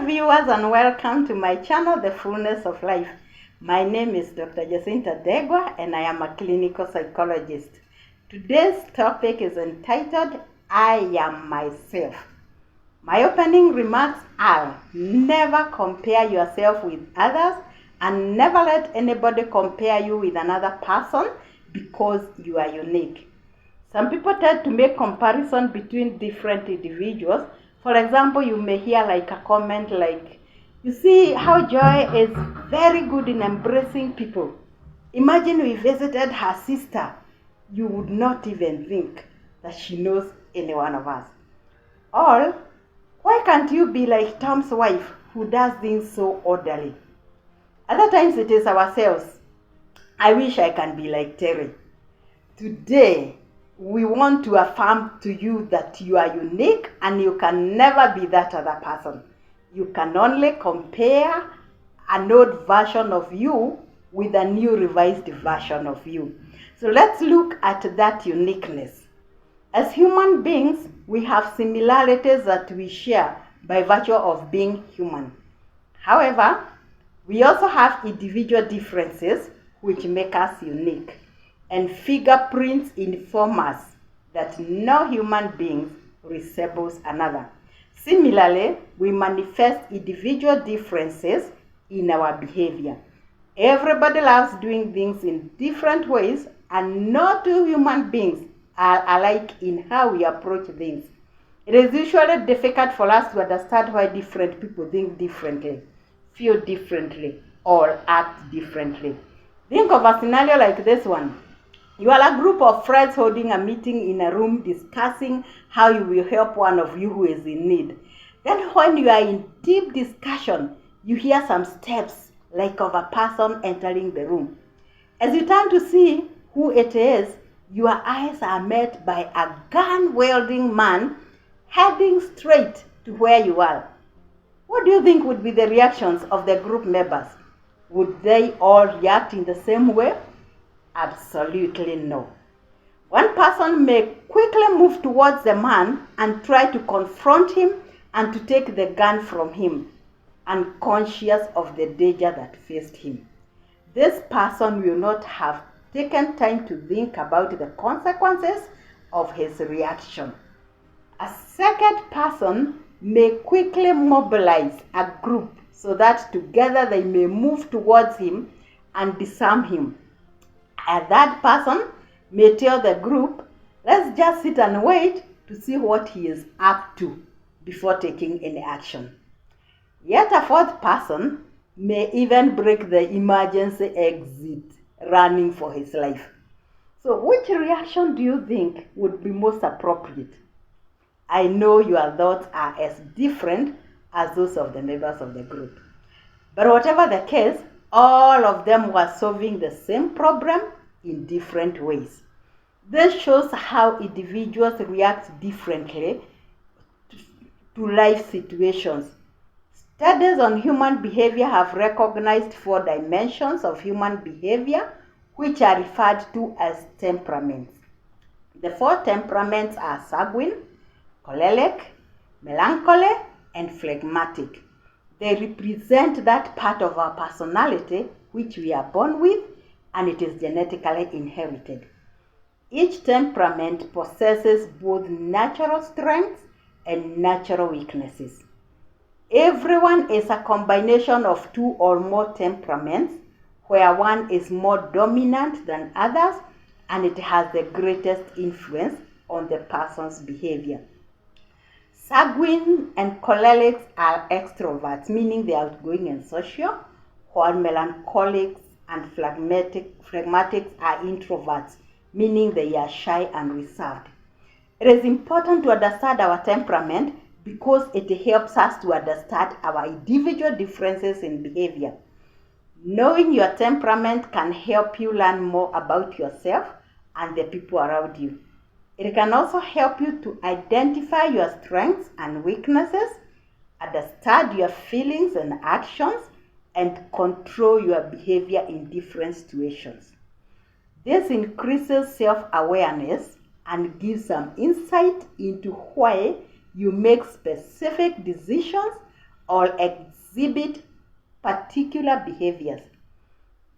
viewers, and welcome to my channel, The Fullness of Life. My name is Dr. Jacinta Degwa and I am a clinical psychologist. Today's topic is entitled, I Am Myself. My opening remarks are, never compare yourself with others and never let anybody compare you with another person because you are unique. Some people tend to make comparison between different individuals. For example, you may hear like a comment like, you see how Joy is very good in embracing people. Imagine we visited her sister. You would not even think that she knows any one of us. Or, why can't you be like Tom's wife who does things so orderly? Other times it is ourselves. I wish I can be like Terry. Today, we want to affirm to you that you are unique and you can never be that other person. You can only compare an old version of you with a new revised version of you. So let's look at that uniqueness. As human beings, we have similarities that we share by virtue of being human. However, we also have individual differences which make us unique. And fingerprints inform us that no human being resembles another. Similarly, we manifest individual differences in our behavior. Everybody loves doing things in different ways, and no two human beings are alike in how we approach things. It is usually difficult for us to understand why different people think differently, feel differently, or act differently. Think of a scenario like this one. You are a group of friends holding a meeting in a room discussing how you will help one of you who is in need. Then when you are in deep discussion, you hear some steps like of a person entering the room. As you turn to see who it is, your eyes are met by a gun-wielding man heading straight to where you are. What do you think would be the reactions of the group members? Would they all react in the same way? Absolutely no. One person may quickly move towards the man and try to confront him and to take the gun from him, unconscious of the danger that faced him. This person will not have taken time to think about the consequences of his reaction. A second person may quickly mobilize a group so that together they may move towards him and disarm him. A third person may tell the group, let's just sit and wait to see what he is up to before taking any action. Yet a fourth person may even break the emergency exit, running for his life. So which reaction do you think would be most appropriate? I know your thoughts are as different as those of the members of the group. But whatever the case, all of them were solving the same problem in different ways. This shows how individuals react differently to life situations. Studies on human behavior have recognized 4 dimensions of human behavior, which are referred to as temperaments. The 4 temperaments are sanguine, choleric, melancholy, and phlegmatic. They represent that part of our personality which we are born with, and it is genetically inherited. Each temperament possesses both natural strengths and natural weaknesses. Everyone is a combination of 2 or more temperaments, where one is more dominant than others, and it has the greatest influence on the person's behavior. Sanguine and cholerics are extroverts, meaning they are outgoing and social, while melancholics and phlegmatics are introverts, meaning they are shy and reserved. It is important to understand our temperament because it helps us to understand our individual differences in behavior. Knowing your temperament can help you learn more about yourself and the people around you. It can also help you to identify your strengths and weaknesses, understand your feelings and actions, and control your behavior in different situations. This increases self-awareness and gives some insight into why you make specific decisions or exhibit particular behaviors.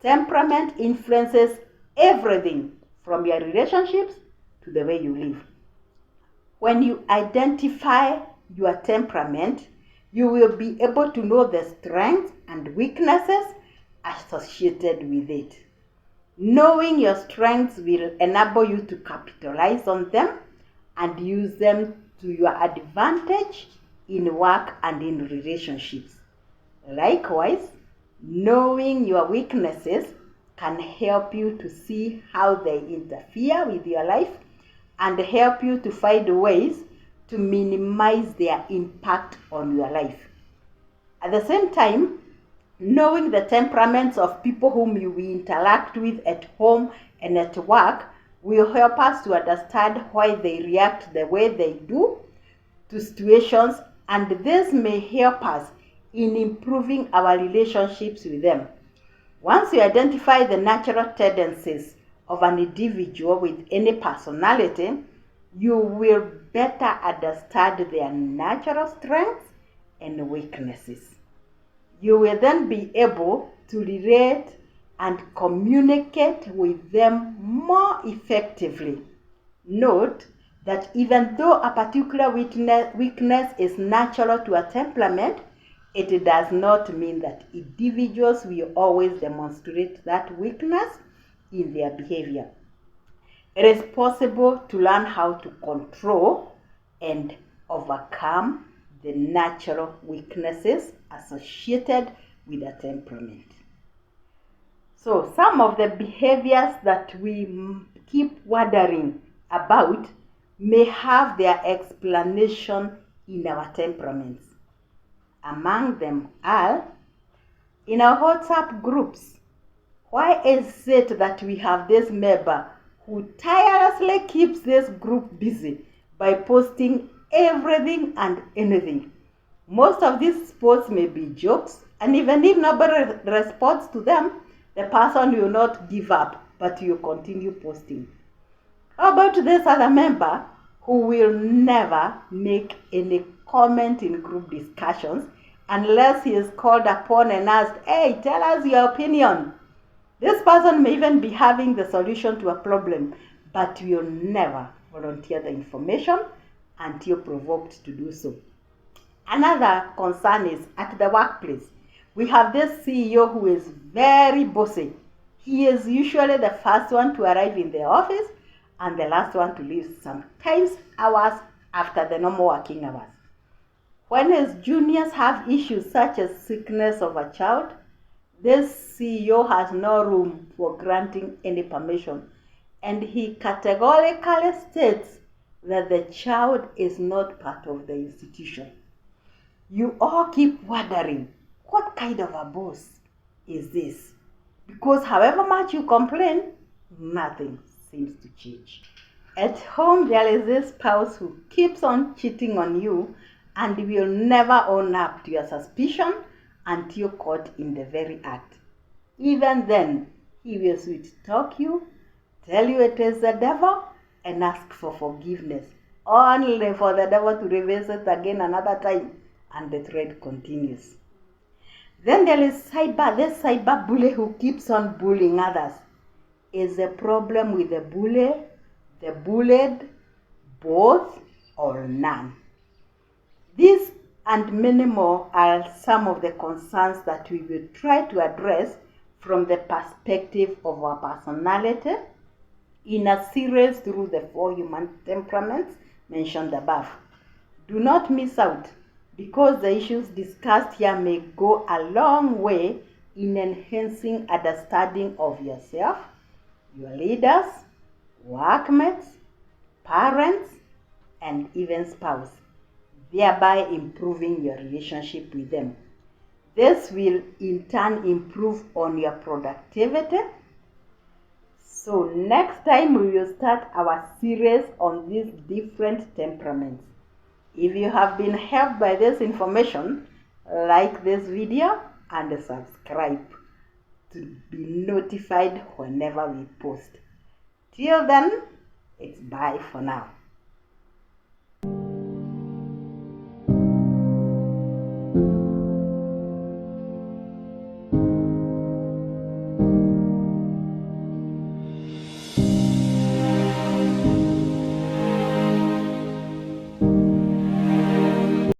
Temperament influences everything from your relationships to the way you live. When you identify your temperament, you will be able to know the strengths and weaknesses associated with it. Knowing your strengths will enable you to capitalize on them and use them to your advantage in work and in relationships. Likewise, knowing your weaknesses can help you to see how they interfere with your life and help you to find ways to minimize their impact on your life. At the same time, knowing the temperaments of people whom you will interact with at home and at work will help us to understand why they react the way they do to situations, and this may help us in improving our relationships with them. Once you identify the natural tendencies of an individual with any personality, you will better understand their natural strengths and weaknesses. You will then be able to relate and communicate with them more effectively. Note that even though a particular weakness is natural to a temperament, it does not mean that individuals will always demonstrate that weakness in their behavior. It is possible to learn how to control and overcome the natural weaknesses associated with a temperament. So some of the behaviors that we keep wondering about may have their explanation in our temperaments. Among them are, in our WhatsApp groups, why is it that we have this member who tirelessly keeps this group busy by posting everything and anything? Most of these posts may be jokes, and even if nobody responds to them, the person will not give up, but will continue posting. How about this other member who will never make any comment in group discussions unless he is called upon and asked, "Hey, tell us your opinion." This person may even be having the solution to a problem, but will never volunteer the information until provoked to do so. Another concern is at the workplace. We have this CEO who is very bossy. He is usually the first one to arrive in the office and the last one to leave, sometimes hours after the normal working hours. When his juniors have issues such as sickness of a child, this CEO has no room for granting any permission, and he categorically states that the child is not part of the institution. You all keep wondering, what kind of a boss is this? Because however much you complain, nothing seems to change. At home, there is this spouse who keeps on cheating on you and will never own up to your suspicion until caught in the very act. Even then, he will sweet talk you, tell you it is the devil, and ask for forgiveness, only for the devil to revisit again another time, and the thread continues. Then there is this cyber bully who keeps on bullying others. Is the problem with the bully, the bullied, both, or none? These and many more are some of the concerns that we will try to address from the perspective of our personality in a series through the 4 human temperaments mentioned above. Do not miss out, because the issues discussed here may go a long way in enhancing understanding of yourself, your leaders, workmates, parents, and even spouse, thereby improving your relationship with them. This will in turn improve on your productivity. So next time we will start our series on these different temperaments. If you have been helped by this information, like this video and subscribe to be notified whenever we post. Till then, it's bye for now.